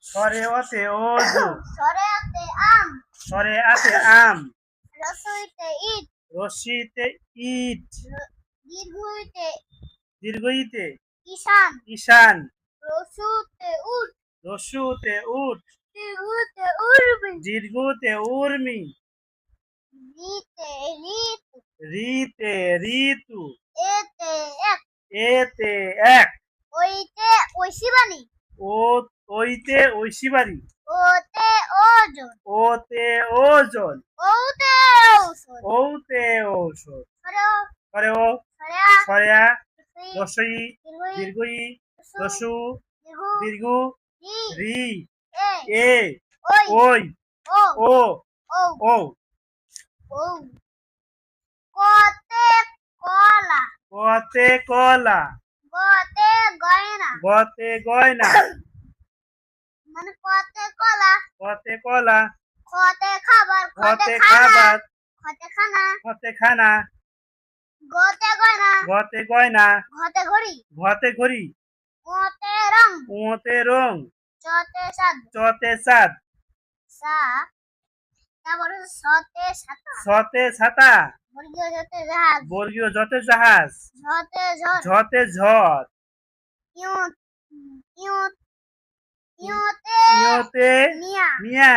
সরে অতে অজু। সরেয়াতে আম। সরে আতে আম। রসইতে ইট। রশিতে ইট। দীর্ঘইতে দীর্ঘইতে ঈশান। ঈশান। রসুতে উট। রস্যুতে উট। দীর্ঘতে উর্মি। দীর্ঘতে উর্মি। রিতে ঋতু। রিতে ঋতু। এতে এক। এতে এক। ওইতে ঐশিবাণী। ওইতে ঐশিবাড়ি। ওতে ওজন। ওতে ওজন। ওতে ঔষধ। ওতে ঔষধ। সরেও। সরেও। সরেয়া। সরেয়া। রসই। রসই। দীর্ঘই। দীর্ঘই। রসু। রসু। দীর্ঘ। দীর্ঘ। রি। রি। এ। এ। ওই। ওই। ও। ও। ও। ও। ও। কতে কলা। কতে কলা। গতে গয়না। গতে গয়না। মানে কতে কলা। কতে কলা। খতে খাবার। খতে খাবার। খতে খানা। খতে খানা। গতে গয়না। গতে গয়না। ঘতে ঘড়ি। ঘতে ঘড়ি। ওতে রং। ওতে রং। চতে সাদ। চতে চাঁদ। সা। তারপরে সতে সাতা। ছতে ছাতা। বর্গীয় যতে জাহাজ। বর্গীয় যতে জাহাজ। ঝতে ঝড়। ঝতে ঝড়। ইয়ত ইয়ত ইয়তে ইয়তে মিয়া। মিয়া।